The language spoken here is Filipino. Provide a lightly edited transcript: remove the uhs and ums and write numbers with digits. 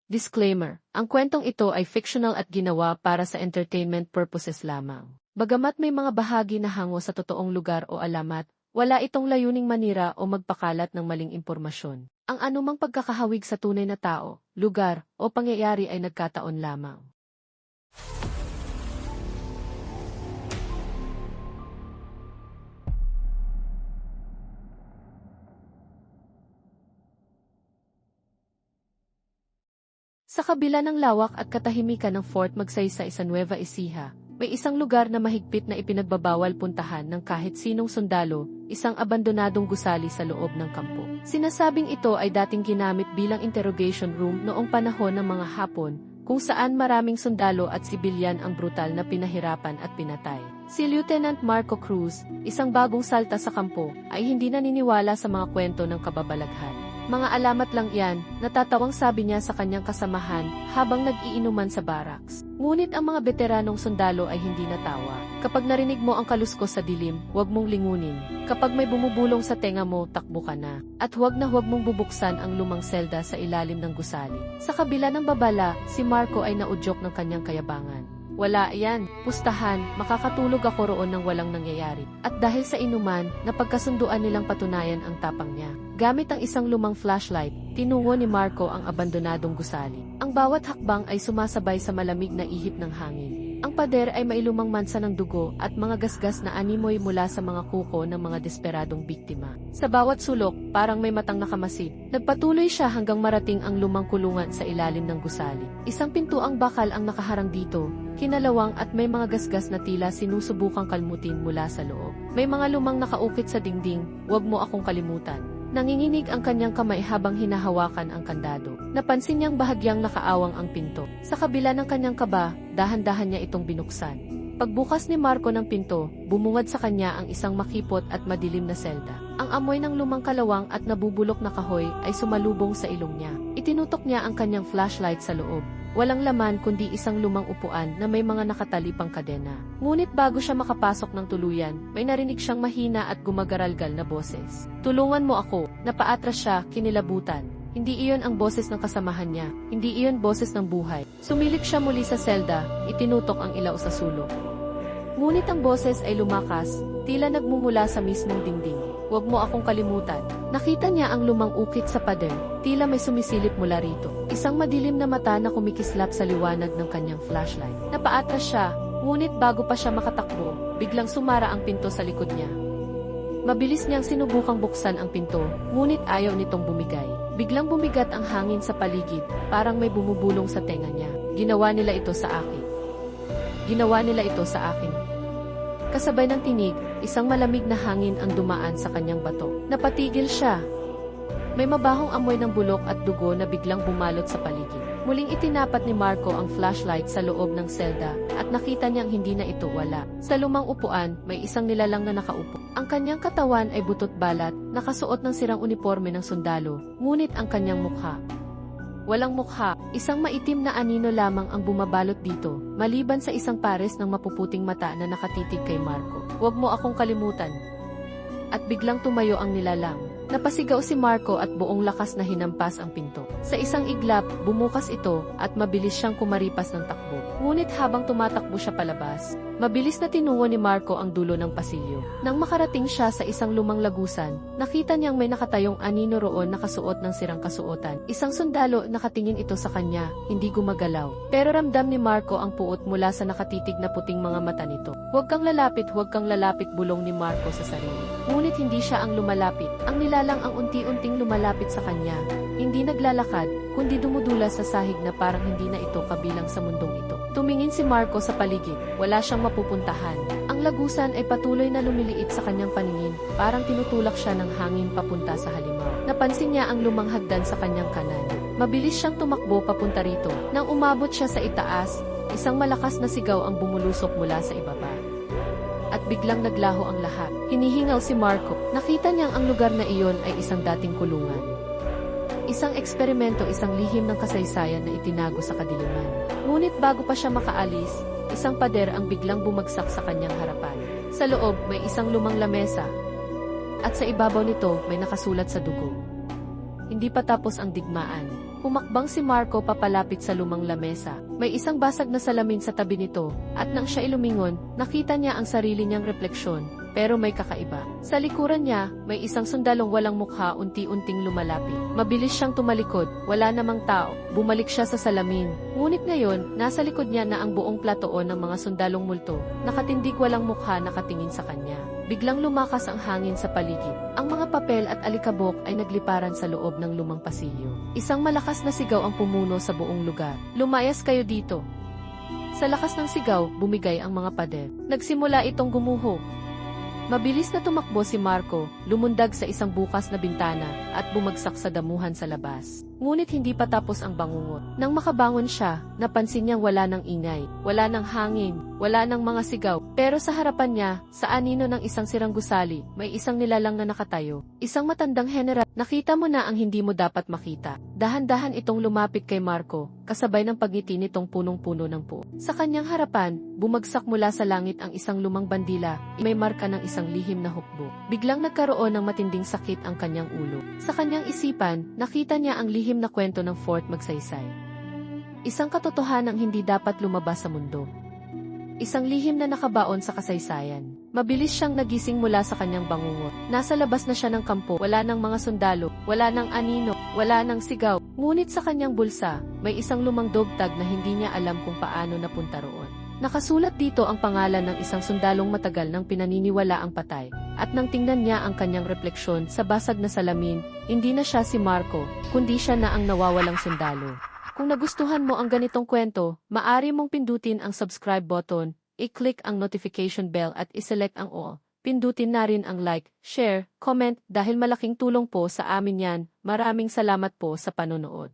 Disclaimer, ang kwentong ito ay fictional at ginawa para sa entertainment purposes lamang. Bagamat may mga bahagi na hango sa totoong lugar o alamat, wala itong layuning manira o magpakalat ng maling impormasyon. Ang anumang pagkakahawig sa tunay na tao, lugar, o pangyayari ay nagkataon lamang. Sa kabila ng lawak at katahimikan ng Fort Magsaysay sa Nueva Ecija, may isang lugar na mahigpit na ipinagbabawal puntahan ng kahit sinong sundalo, isang abandonadong gusali sa loob ng kampo. Sinasabing ito ay dating ginamit bilang interrogation room noong panahon ng mga Hapon, kung saan maraming sundalo at sibilyan ang brutal na pinahirapan at pinatay. Si Lieutenant Marco Cruz, isang bagong salta sa kampo, ay hindi naniniwala sa mga kwento ng kababalaghan. Mga alamat lang yan, natatawang sabi niya sa kanyang kasamahan habang nag-iinuman sa barracks. Ngunit ang mga veteranong sundalo ay hindi natawa. Kapag narinig mo ang kaluskos sa dilim, huwag mong lingunin. Kapag may bumubulong sa tenga mo, takbo ka na. At huwag mong bubuksan ang lumang selda sa ilalim ng gusali. Sa kabila ng babala, si Marco ay naudyok ng kanyang kayabangan. Wala yan, pustahan, makakatulog ako roon ng walang nangyayari. At dahil sa inuman, napagkasunduan nilang patunayan ang tapang niya. Gamit ang isang lumang flashlight, tinungo ni Marco ang abandonadong gusali. Ang bawat hakbang ay sumasabay sa malamig na ihip ng hangin. Ang pader ay mailumang mansa ng dugo at mga gasgas na animoy mula sa mga kuko ng mga desperadong biktima. Sa bawat sulok, parang may matang nakamasid. Nagpatuloy siya hanggang marating ang lumang kulungan sa ilalim ng gusali. Isang pintuang bakal ang nakaharang dito, kinalawang at may mga gasgas na tila sinusubukang kalmutin mula sa loob. May mga lumang nakaukit sa dingding, "Huwag mo akong kalimutan." Nanginginig ang kanyang kamay habang hinahawakan ang kandado. Napansin niyang bahagyang nakaawang ang pinto. Sa kabila ng kanyang kaba, dahan-dahan niya itong binuksan. Pagbukas ni Marco ng pinto, bumungad sa kanya ang isang makipot at madilim na selda. Ang amoy ng lumang kalawang at nabubulok na kahoy ay sumalubong sa ilong niya. Itinutok niya ang kanyang flashlight sa loob. Walang laman kundi isang lumang upuan na may mga nakatalipang kadena. Ngunit bago siya makapasok ng tuluyan, may narinig siyang mahina at gumagaralgal na boses. "Tulungan mo ako." Napaatras siya, kinilabutan. Hindi iyon ang boses ng kasamahan niya, hindi iyon boses ng buhay. Sumilip siya muli sa selda, itinutok ang ilaw sa sulok. Ngunit ang boses ay lumakas, tila nagmumula sa mismong dingding. "Huwag mo akong kalimutan." Nakita niya ang lumang ukit sa pader, tila may sumisilip mula rito. Isang madilim na mata na kumikislap sa liwanag ng kanyang flashlight. Napaatras siya, ngunit bago pa siya makatakbo, biglang sumara ang pinto sa likod niya. Mabilis niyang sinubukang buksan ang pinto, ngunit ayaw nitong bumigay. Biglang bumigat ang hangin sa paligid, parang may bumubulong sa tenga niya. "Ginawa nila ito sa akin. Ginawa nila ito sa akin." Kasabay ng tinig, isang malamig na hangin ang dumaan sa kanyang bato. Napatigil siya. May mabahong amoy ng bulok at dugo na biglang bumalot sa paligid. Muling itinapat ni Marco ang flashlight sa loob ng selda at nakita niyang hindi na ito wala. Sa lumang upuan, may isang nilalang na nakaupo. Ang kanyang katawan ay butot balat, nakasuot ng sirang uniforme ng sundalo, ngunit ang kanyang mukha, walang mukha, isang maitim na anino lamang ang bumabalot dito, maliban sa isang pares ng mapuputing mata na nakatitig kay Marco. "Huwag mo akong kalimutan." At biglang tumayo ang nilalang. Napasigaw si Marco at buong lakas na hinampas ang pinto. Sa isang iglap, bumukas ito at mabilis siyang kumaripas ng takbo. Ngunit habang tumatakbo siya palabas, mabilis na tinungo ni Marco ang dulo ng pasilyo. Nang makarating siya sa isang lumang lagusan, nakita niyang may nakatayong anino roon nakasuot ng sirang kasuotan. Isang sundalo, nakatingin ito sa kanya, hindi gumagalaw. Pero ramdam ni Marco ang puot mula sa nakatitig na puting mga mata nito. "Huwag kang lalapit, huwag kang lalapit," bulong ni Marco sa sarili. Ngunit hindi siya ang lumalapit. Ang nilalang ang unti-unting lumalapit sa kanya. Hindi naglalakad, kundi dumudulas sa sahig na parang hindi na ito kabilang sa mundong ito. Tumingin si Marco sa paligid, wala siyang mapupuntahan. Ang lagusan ay patuloy na lumiliit sa kanyang paningin, parang tinutulak siya ng hangin papunta sa halimaw. Napansin niya ang lumang hagdan sa kanyang kanan. Mabilis siyang tumakbo papunta rito. Nang umabot siya sa itaas, isang malakas na sigaw ang bumulusok mula sa ibaba. At biglang naglaho ang lahat. Hinihingal si Marco. Nakita niyang ang lugar na iyon ay isang dating kulungan. Isang eksperimento, isang lihim ng kasaysayan na itinago sa kadiliman. Ngunit bago pa siya makaalis, isang pader ang biglang bumagsak sa kanyang harapan. Sa loob, may isang lumang lamesa. At sa ibabaw nito, may nakasulat sa dugo. hindi pa tapos ang digmaan. Humakbang si Marco papalapit sa lumang lamesa. May isang basag na salamin sa tabi nito, at nang siya ilumingon, nakita niya ang sarili niyang refleksyon, pero may kakaiba. Sa likuran niya, may isang sundalong walang mukha unti-unting lumalapit. Mabilis siyang tumalikod, wala namang tao. Bumalik siya sa salamin. Ngunit ngayon, nasa likod niya na ang buong platoon ng mga sundalong multo, nakatindig walang mukha nakatingin sa kanya. Biglang lumakas ang hangin sa paligid. Ang mga papel at alikabok ay nagliparan sa loob ng lumang pasilyo. Isang malakas na sigaw ang pumuno sa buong lugar. Lumayas kayo dito. Sa lakas ng sigaw, bumigay ang mga pader. Nagsimula itong gumuho. Mabilis na tumakbo si Marco, lumundag sa isang bukas na bintana, at bumagsak sa damuhan sa labas. Ngunit hindi pa tapos ang bangungot. Nang makabangon siya, napansin niyang wala ng ingay, wala ng hangin, wala ng mga sigaw. Pero sa harapan niya, sa anino ng isang sirang gusali, may isang nilalang na nakatayo. Isang matandang general. Nakita mo na ang hindi mo dapat makita. Dahan-dahan itong lumapit kay Marco, kasabay ng pagngiti nitong punong-puno ng puot. Sa kanyang harapan, bumagsak mula sa langit ang isang lumang bandila, may marka ng isang lihim na hukbo. Biglang nagkaroon ng matinding sakit ang kanyang ulo. Sa kanyang isipan, nakita niya ang lihim na kwento ng Fort Magsaysay. Isang katotohanang hindi dapat lumabas sa mundo. Isang lihim na nakabaon sa kasaysayan. Mabilis siyang nagising mula sa kanyang bangungot. Nasa labas na siya ng kampo, wala ng mga sundalo, wala ng anino, wala ng sigaw. Ngunit sa kanyang bulsa, may isang lumang dogtag na hindi niya alam kung paano napunta roon. Nakasulat dito ang pangalan ng isang sundalong matagal nang pinaniniwala ang patay. At nang tingnan niya ang kanyang refleksyon sa basag na salamin, hindi na siya si Marco, kundi siya na ang nawawalang sundalo. Kung nagustuhan mo ang ganitong kwento, maaari mong pindutin ang subscribe button, i-click ang notification bell at iselect ang all. Pindutin na rin ang like, share, comment dahil malaking tulong po sa amin yan. Maraming salamat po sa panonood.